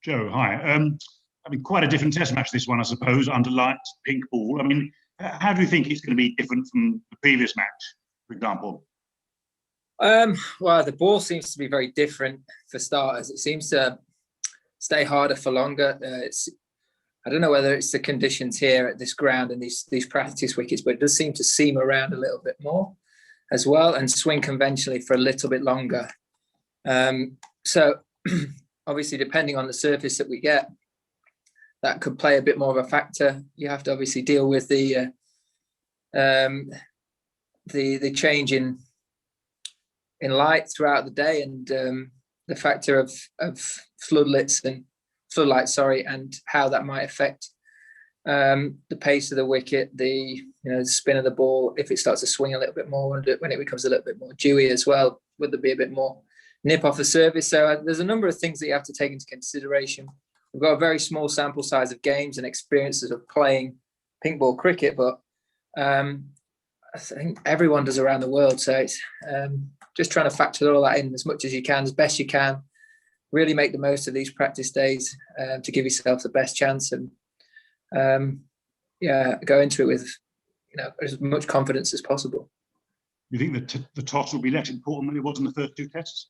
Joe, hi. I mean, quite a different test match, this one, I suppose, under light pink ball. I mean, how do you think it's going to be different from the previous match, for example? Well, the ball seems to be very different for starters. It seems to stay harder for longer. I don't know whether it's the conditions here at this ground and these practice wickets, but it does seem to seam around a little bit more as well and swing conventionally for a little bit longer. So obviously, depending on the surface that we get, that could play a bit more of a factor. You have to obviously deal with the change in light throughout the day and the factor of floodlights and how that might affect the pace of the wicket, the spin of the ball. If it starts to swing a little bit more when it becomes a little bit more dewy as well, would there be a bit more nip off the surface? So there's a number of things that you have to take into consideration. We've got a very small sample size of games and experiences of playing pink ball cricket, but I think everyone does around the world. So it's just trying to factor all that in as much as you can, as best you can. Really make the most of these practice days to give yourself the best chance and go into it with as much confidence as possible. You think that the toss will be less important than it was in the first two tests?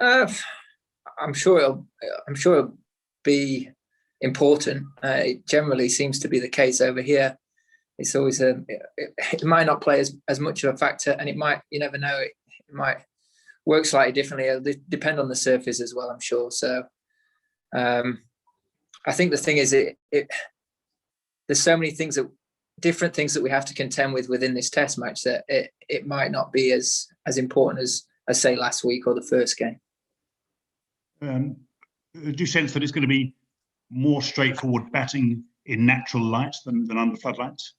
I'm sure it'll be important. It generally seems to be the case over here. It's always it might not play as much of a factor, and you never know, it might work slightly differently. It'll depend on the surface as well, I'm sure. So I think the thing is, there's so many different things that we have to contend with within this test match that it might not be as important as say last week or the first game. Do you sense that it's going to be more straightforward batting in natural light than under floodlights?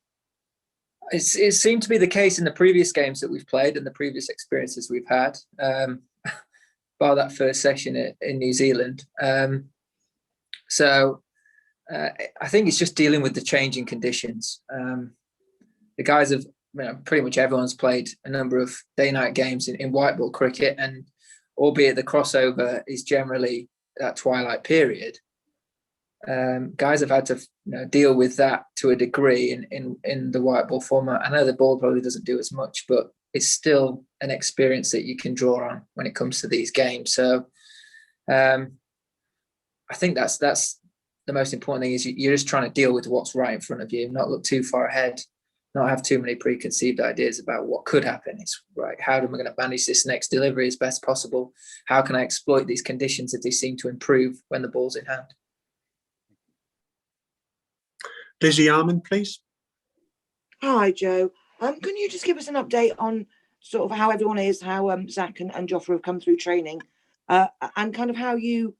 It seemed to be the case in the previous games that we've played and the previous experiences we've had, bar that first session in New Zealand. So I think it's just dealing with the changing conditions. The guys have, pretty much everyone's played a number of day-night games in white ball cricket, and albeit the crossover is generally that twilight period, guys have had to deal with that to a degree in the white ball format. I know the ball probably doesn't do as much, but it's still an experience that you can draw on when it comes to these games. So I think that's the most important thing, is you're just trying to deal with what's right in front of you, not look too far ahead, not have too many preconceived ideas about what could happen. It's right, how am I going to manage this next delivery as best possible? How can I exploit these conditions if they seem to improve when the ball's in hand? Lizzie Armand, please. Hi, Joe. Can you just give us an update on sort of how everyone is, how Zach and Jofra have come through training, and kind of how you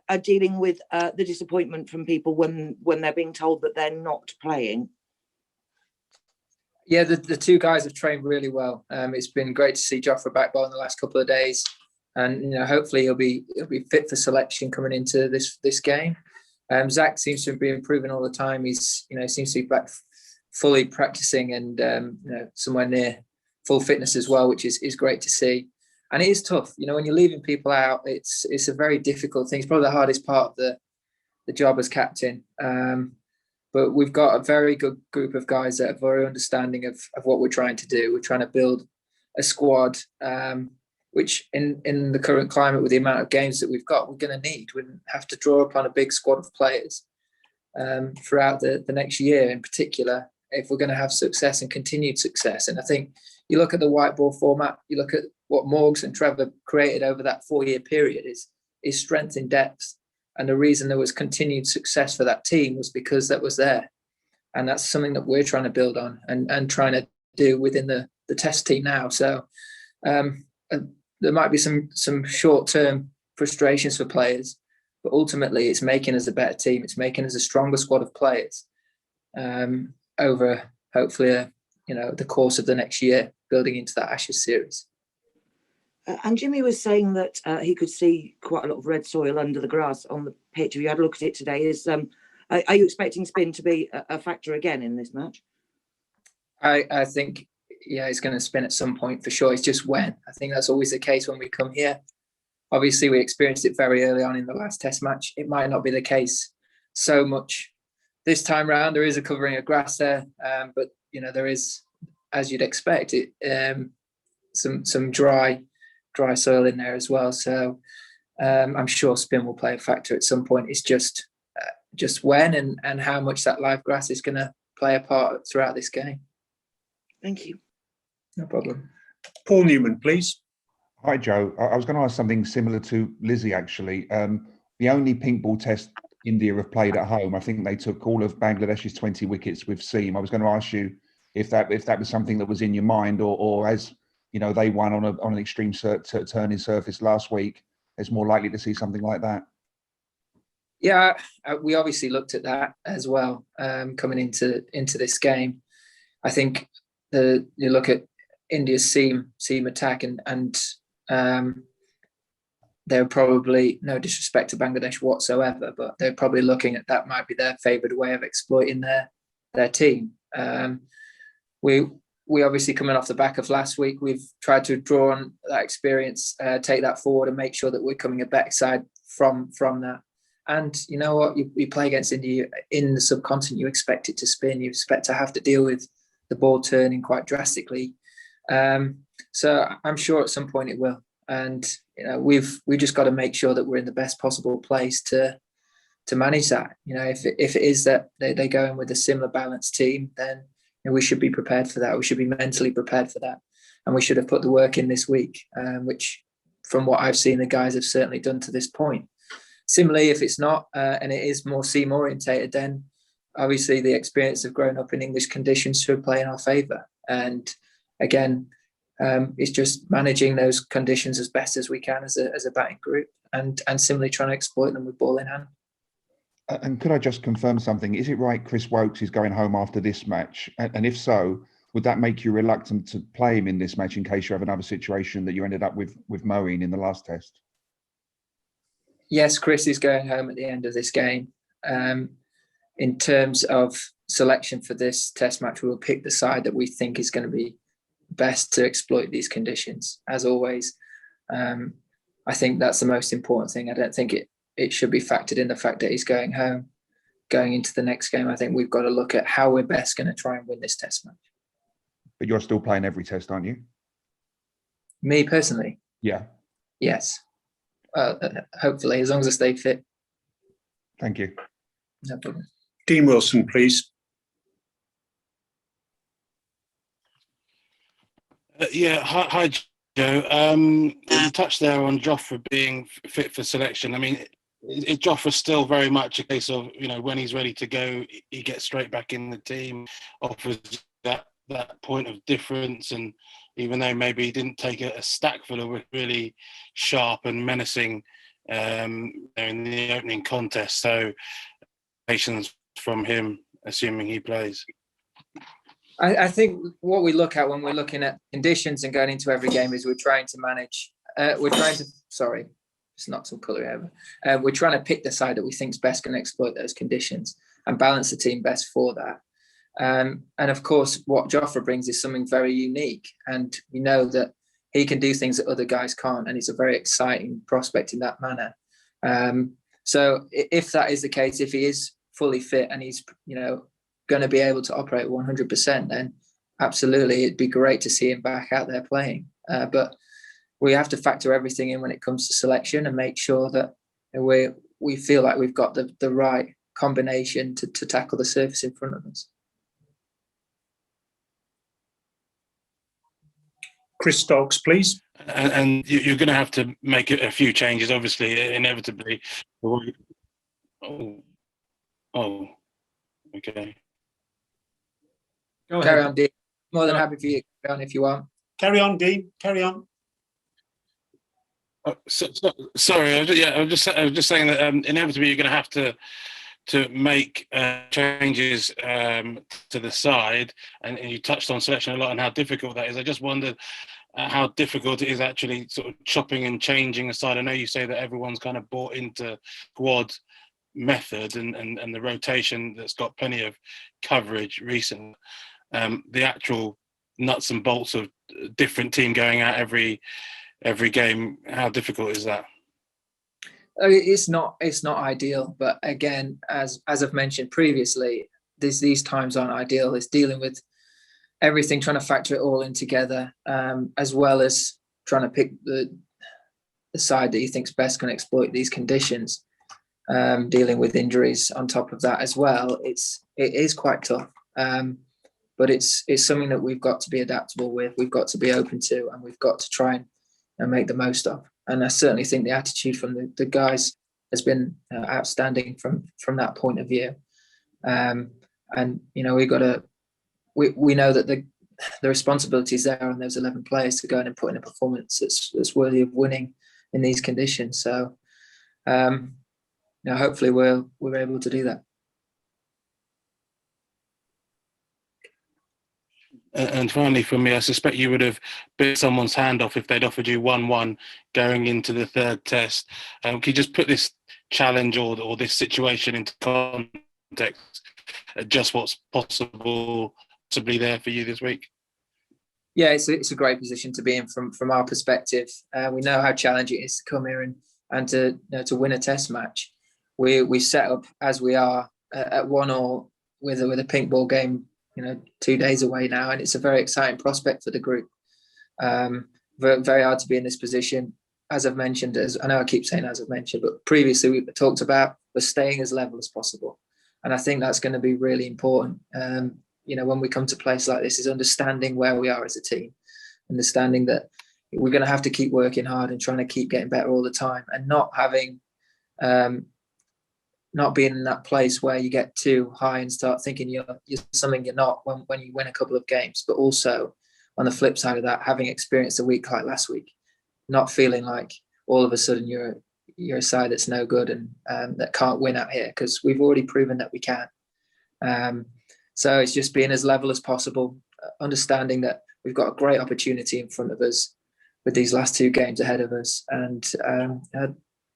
are dealing with the disappointment from people when they're being told that they're not playing? Yeah, the two guys have trained really well. It's been great to see Jofra back bowling the last couple of days, and hopefully he'll be fit for selection coming into this game. Zach seems to be improving all the time. He's seems to be back fully practicing and somewhere near full fitness as well, which is great to see. And it is tough, when you're leaving people out. It's a very difficult thing. It's probably the hardest part of the job as captain. But we've got a very good group of guys that are very understanding of what we're trying to do. We're trying to build a squad, which in the current climate, with the amount of games that we've got, we're going to need. We have to draw upon a big squad of players throughout the next year in particular, if we're going to have success and continued success. And I think you look at the white ball format, you look at what Morgs and Trevor created over that 4-year period is strength in depth. And the reason there was continued success for that team was because that was there. And that's something that we're trying to build on and trying to do within the test team now. So there might be some short-term frustrations for players, but ultimately it's making us a better team. It's making us a stronger squad of players over hopefully the course of the next year, building into that Ashes series. And Jimmy was saying that he could see quite a lot of red soil under the grass on the pitch. Have you had a look at it today? Are you expecting spin to be a factor again in this match? I think, it's going to spin at some point for sure. It's just when. I think that's always the case when we come here. obviously we experienced it very early on in the last Test match. It might not be the case so much this time round. There is a covering of grass there, but there is, as you'd expect, some dry soil in there as well. So I'm sure spin will play a factor at some point. It's just when and how much that live grass is going to play a part throughout this game. Thank you. No problem. Paul Newman, please. Hi, Joe. I was going to ask something similar to Lizzie, actually. The only pink ball test India have played at home, I think they took all of Bangladesh's 20 wickets with seam. I was going to ask you if that was something that was in your mind, or as they won on an extreme turning surface last week, it's more likely to see something like that. Yeah, we obviously looked at that as well coming into this game. I think you look at India's seam attack, and they're probably, no disrespect to Bangladesh whatsoever, but they're probably looking at that might be their favoured way of exploiting their team. We obviously, coming off the back of last week, we've tried to draw on that experience, take that forward, and make sure that we're coming a better side from that. And you know what, you play against India in the subcontinent, you expect it to spin, you expect to have to deal with the ball turning quite drastically. So I'm sure at some point it will. And we've just got to make sure that we're in the best possible place to manage that. If it is that they go in with a similar balanced team, then we should be prepared for that. We should be mentally prepared for that, and we should have put the work in this week, which, from what I've seen, the guys have certainly done to this point. Similarly, if it's not, and it is more seam orientated, then obviously the experience of growing up in English conditions should play in our favour. And again, it's just managing those conditions as best as we can as a batting group, and simply trying to exploit them with ball in hand. And could I just confirm something? Is it right Chris Woakes is going home after this match? And if so, would that make you reluctant to play him in this match in case you have another situation that you ended up with Moeen in the last test? Yes, Chris is going home at the end of this game. In terms of selection for this test match, we will pick the side that we think is going to be best to exploit these conditions, as always. I think that's the most important thing. I don't think it should be factored in the fact that he's going home, going into the next game. I think we've got to look at how we're best going to try and win this test match. But you're still playing every test, aren't you? Me personally? Yeah. Yes. Hopefully, as long as I stay fit. Thank you. No problem. Dean Wilson, please. Hi, Joe. You touched there on Jofra being fit for selection. I mean, is Jofra still very much a case of, when he's ready to go, he gets straight back in the team, offers that point of difference, and even though maybe he didn't take a stack full of really sharp and menacing in the opening contest, so patience from him, assuming he plays. I think what we look at when we're looking at conditions and going into every game is we're trying to manage. Sorry, just knocked some colour over. We're trying to pick the side that we think is best going to exploit those conditions and balance the team best for that. And of course, what Jofra brings is something very unique, and we know that he can do things that other guys can't, and he's a very exciting prospect in that manner. So if that is the case, if he is fully fit and he's going to be able to operate 100%, then absolutely it'd be great to see him back out there playing. But we have to factor everything in when it comes to selection and make sure that we feel like we've got the right combination to tackle the surface in front of us. Chris Stokes, please. And you're going to have to make a few changes, obviously, inevitably. Oh, okay. Go ahead. Carry on, Dean. More than happy for you to carry on if you want. Carry on, Dean. Carry on. Sorry, I was just saying that inevitably you're going to have to make changes to the side, and you touched on selection a lot and how difficult that is. I just wondered how difficult it is actually sort of chopping and changing the side. I know you say that everyone's kind of bought into quad method and the rotation that's got plenty of coverage recently. The actual nuts and bolts of different team going out every game, how difficult is that? It's not ideal, but again, as I've mentioned previously, these times aren't ideal. It's dealing with everything, trying to factor it all in together, as well as trying to pick the side that you think's best going to exploit these conditions. Dealing with injuries on top of that as well, it is quite tough. But it's something that we've got to be adaptable with. We've got to be open to, and we've got to try and make the most of. And I certainly think the attitude from the guys has been outstanding from that point of view. And you know, we know that the responsibility is there on those 11 players to go in and put in a performance that's worthy of winning in these conditions. So, you know, hopefully we're able to do that. And finally, for me, I suspect you would have bit someone's hand off if they'd offered you 1-1 going into the third test. Can you just put this challenge or this situation into context? Just what's possibly there for you this week? Yeah, it's a great position to be in from our perspective. We know how challenging it is to come here and to win a test match. We set up as we are at 1-1 with a pink ball game, 2 days away now, and it's a very exciting prospect for the group. Very hard to be in this position. As I've mentioned, I know I keep saying as I've mentioned, but previously we talked about we're staying as level as possible. And I think that's going to be really important. When we come to a place like this, is understanding where we are as a team, understanding that we're going to have to keep working hard and trying to keep getting better all the time, and not having, not being in that place where you get too high and start thinking you're something you're not when you win a couple of games. But also on the flip side of that, having experienced a week like last week, not feeling like all of a sudden you're a side that's no good and that can't win out here, because we've already proven that we can. So it's just being as level as possible, understanding that we've got a great opportunity in front of us with these last 2 games ahead of us, and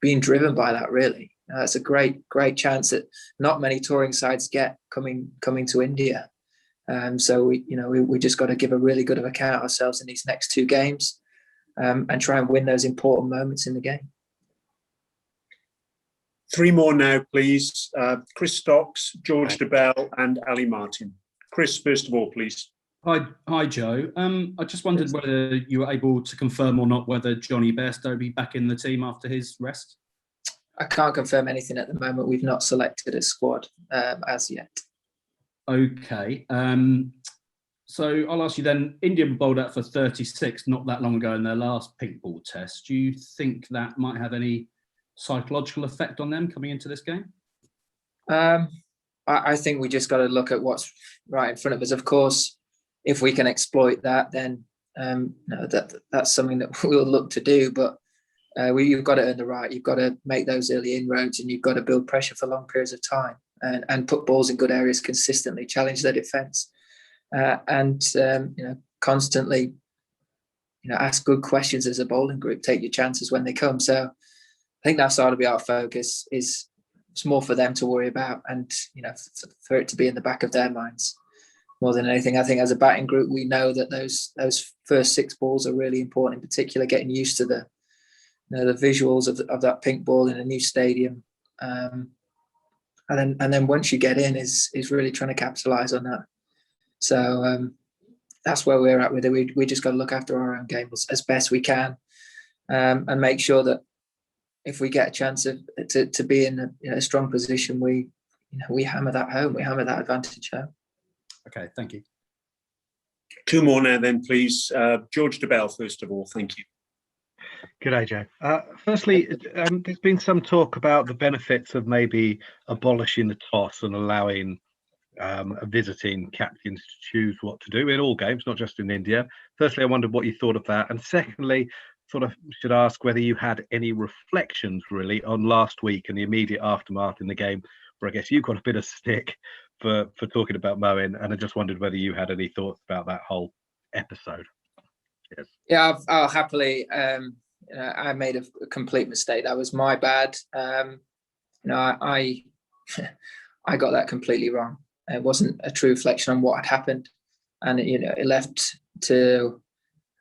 being driven by that, really. It's a great chance that not many touring sides get coming to India. So we just got to give a really good of account of ourselves in these next 2 games, and try and win those important moments in the game. 3 more now, please. Chris Stocks, George DeBell, and Ali Martin. Chris, first of all, please. Hi, Joe. I just wondered whether you were able to confirm or not whether Johnny Bairstow will be back in the team after his rest. I can't confirm anything at the moment. We've not selected a squad as yet. Okay. So I'll ask you then, India were bowled out for 36 not that long ago in their last pink ball test. Do you think that might have any psychological effect on them coming into this game? I think we just got to look at what's right in front of us. Of course, if we can exploit that, then that's something that we'll look to do. But you've got to earn the right. You've got to make those early inroads, and you've got to build pressure for long periods of time, and put balls in good areas consistently, challenge their defence, and constantly, ask good questions as a bowling group. Take your chances when they come. So I think that's ought to be our focus. It's more for them to worry about, and for it to be in the back of their minds more than anything. I think as a batting group, we know that those first 6 balls are really important. In particular, getting used to the visuals of that pink ball in a new stadium, and then once you get in, is really trying to capitalise on that. So that's where we're at with it. We just got to look after our own game as best we can, and make sure that if we get a chance to be in a strong position, we hammer that home. We hammer that advantage home. Okay, thank you. 2 more now, then, please. George DeBell, first of all. Thank you. Good day, Joe. Firstly, there's been some talk about the benefits of maybe abolishing the toss and allowing visiting captains to choose what to do in all games, not just in India. Firstly, I wondered what you thought of that. And secondly, sort of should ask whether you had any reflections really on last week and the immediate aftermath in the game, where I guess you got a bit of stick for talking about Moeen, and I just wondered whether you had any thoughts about that whole episode. Yes. Yeah, I'll happily. I made a complete mistake. That was my bad. I got that completely wrong. It wasn't a true reflection on what had happened, and it left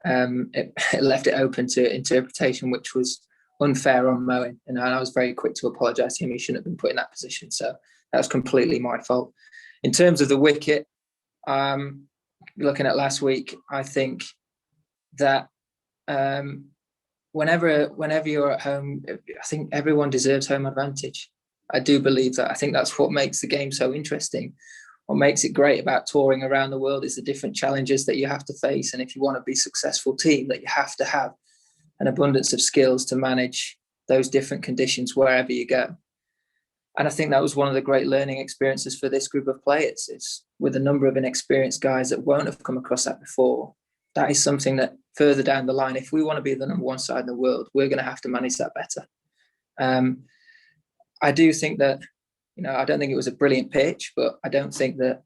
it open to interpretation, which was unfair on Moen, and I was very quick to apologise to him. He shouldn't have been put in that position, so that was completely my fault. In terms of the wicket, looking at last week, I think that whenever you're at home, I think everyone deserves home advantage. I do believe that. I think that's what makes the game so interesting. What makes it great about touring around the world is the different challenges that you have to face. And if you want to be a successful team, that you have to have an abundance of skills to manage those different conditions wherever you go. And I think that was one of the great learning experiences for this group of players. It's with a number of inexperienced guys that won't have come across that before. That is something that further down the line, if we want to be the number one side in the world, we're going to have to manage that better. I do think that, I don't think it was a brilliant pitch, but I don't think that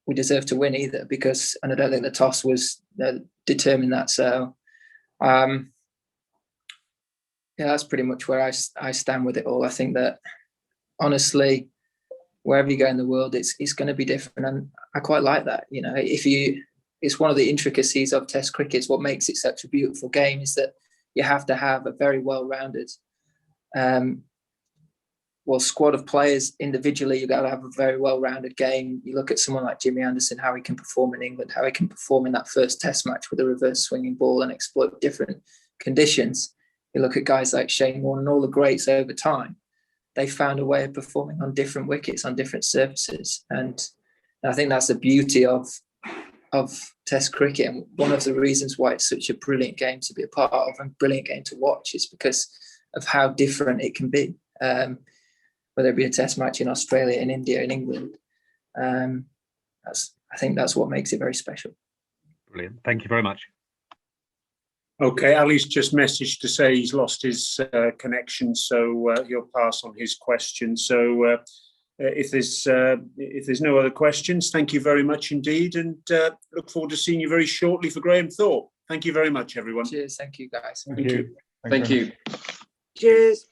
we deserve to win either, and I don't think the toss was determined that. So, that's pretty much where I stand with it all. I think that, honestly, wherever you go in the world, it's going to be different, and I quite like that. It's one of the intricacies of Test cricket. It's what makes it such a beautiful game, is that you have to have a very well-rounded squad of players. Individually, you've got to have a very well-rounded game. You look at someone like Jimmy Anderson, how he can perform in England, how he can perform in that first Test match with a reverse swinging ball and exploit different conditions. You look at guys like Shane Warne and all the greats over time. They found a way of performing on different wickets, on different surfaces. And I think that's the beauty of Test cricket. And one of the reasons why it's such a brilliant game to be a part of and brilliant game to watch is because of how different it can be. Whether it be a Test match in Australia, in India, in England. I think that's what makes it very special. Brilliant. Thank you very much. Okay, Ali's just messaged to say he's lost his connection, so he'll pass on his question. So if there's no other questions, thank you very much indeed, and look forward to seeing you very shortly for Graham Thorpe. Thank you very much, everyone. Cheers. Thank you, guys. Thank you. Thank you. Cheers.